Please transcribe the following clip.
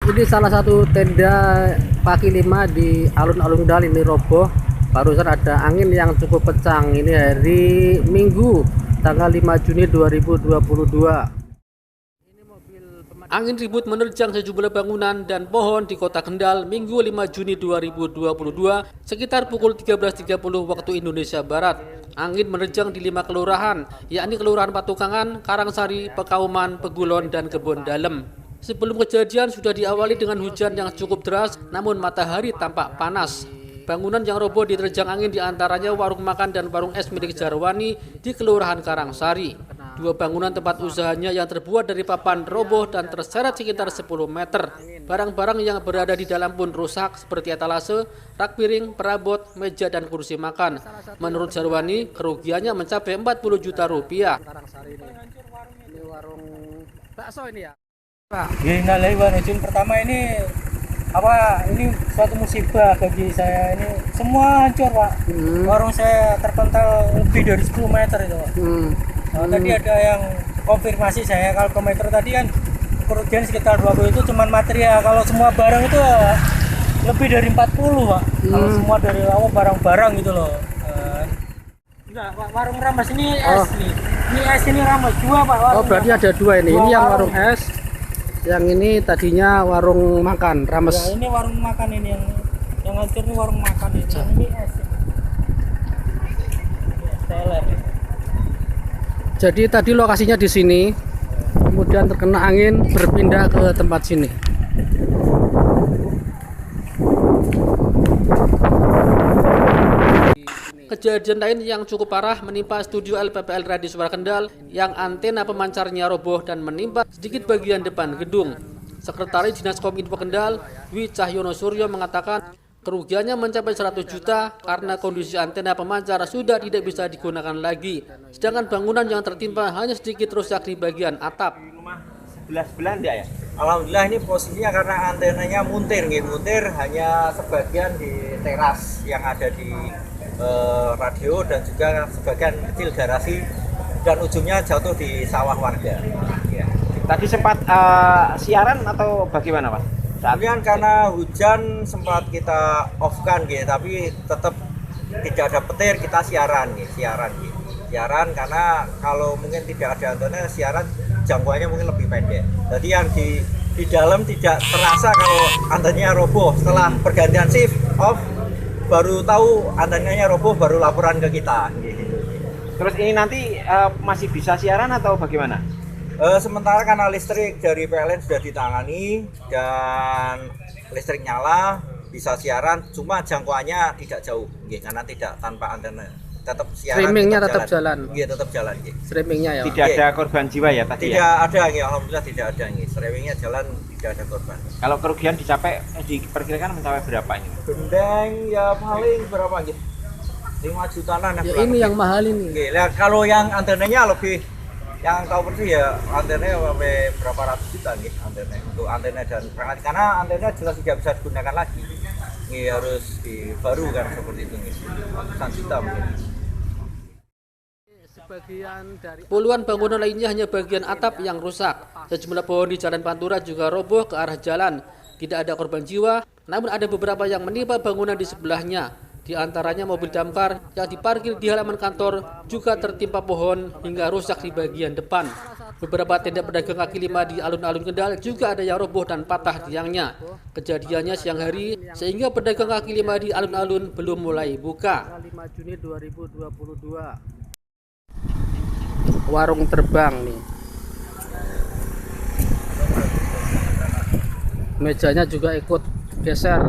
Ini salah satu tenda kaki lima di alun-alun Kendal ini roboh. Barusan ada angin yang cukup kencang. Ini hari Minggu tanggal 5 Juni 2022. Angin ribut menerjang sejumlah bangunan dan pohon di Kota Kendal Minggu 5 Juni 2022 sekitar pukul 13.30 waktu Indonesia Barat. Angin menerjang di 5 kelurahan, yakni Kelurahan Patukangan, Karangsari, Pekauman, Pegulon, dan Kebon Dalem. Sebelum kejadian sudah diawali dengan hujan yang cukup deras, namun matahari tampak panas. Bangunan yang roboh diterjang angin diantaranya warung makan dan warung es milik Jarwani di Kelurahan Karangsari. 2 bangunan tempat usahanya yang terbuat dari papan roboh dan terseret sekitar 10 meter. Barang-barang yang berada di dalam pun rusak seperti etalase, rak piring, perabot, meja, dan kursi makan. Menurut Jarwani, kerugiannya mencapai 40 juta rupiah. Ini warung bakso ini ya? Pak. Pertama ini suatu musibah bagi saya, ini semua hancur, Pak. Warung saya terpental lebih dari 10 meter itu, Pak. Tadi ada yang konfirmasi saya, kalau ke meter tadi kan kerugian sekitar 20, itu cuma material. Kalau semua barang itu lebih dari 40, Pak. Kalau semua dari awal barang-barang gitu loh. Enggak, Pak, warung Ramas ini es nih. Ini es ini Ramas 2, Pak. Oh, berarti ada 2 ini. Ini yang warung es. Yang ini tadinya warung makan, Rames. Ya, ini warung makan ini yang hancur ini warung makan ini. Ini es. Teler. Jadi tadi lokasinya di sini, kemudian terkena angin berpindah ke tempat sini. Kejadian lain yang cukup parah menimpa studio LPPL Radio Suara Kendal yang antena pemancarnya roboh dan menimpa sedikit bagian depan gedung. Sekretaris Dinas Kominfo Kendal, Dwi Cahyono Suryo, mengatakan kerugiannya mencapai 100 juta karena kondisi antena pemancar sudah tidak bisa digunakan lagi. Sedangkan bangunan yang tertimpa hanya sedikit rusak di bagian atap. Sebelah enggak ya? Alhamdulillah ini posisinya karena antenanya muntir hanya sebagian di teras yang ada di radio dan juga sebagian kecil garasi dan ujungnya jatuh di sawah warga. Ya. Tadi sempat siaran atau bagaimana, Pak? Kemudian karena hujan sempat kita off-kan gitu, tapi tetap tidak ada petir, kita siaran karena kalau mungkin tidak ada antena, siaran jangkauannya mungkin lebih pendek. Jadi yang di dalam tidak terasa kalau antenanya roboh. Setelah pergantian shift off baru tahu antenanya roboh, baru laporan ke kita. Terus ini nanti masih bisa siaran atau bagaimana? Sementara karena listrik dari PLN sudah ditangani dan listrik nyala, bisa siaran, cuma jangkauannya tidak jauh, karena tidak tanpa antena. Tetap siaran. Streamingnya tetap jalan. Iya, tetap jalan. Streamingnya ya. Tidak ada korban jiwa ya tadi? Tidak ada, alhamdulillah tidak ada. Streamingnya jalan, tidak ada korban. Kalau kerugian diperkirakan mencapai berapa ini? Gendeng ya paling berapa gitu? 5 jutaan. Ya, ini yang mahal ini. Nah, kalau yang antenanya lebih, yang tahu persis ya antenanya sampai berapa ratus juta gitu antena. Untuk antena dan perangkat, karena antena jelas tidak bisa digunakan lagi. Ini harus dibarukan seperti itu nih. Ratusan juta mungkin. Puluhan bangunan lainnya hanya bagian atap yang rusak. Sejumlah pohon di Jalan Pantura juga roboh ke arah jalan. Tidak ada korban jiwa, namun ada beberapa yang menimpa bangunan di sebelahnya. Di antaranya mobil damkar yang diparkir di halaman kantor juga tertimpa pohon hingga rusak di bagian depan. Beberapa tenda pedagang kaki lima di alun-alun Kendal juga ada yang roboh dan patah tiangnya. Kejadiannya siang hari sehingga pedagang kaki lima di alun-alun belum mulai buka. 5 Juni 2022. Warung terbang nih. Mejanya juga ikut geser.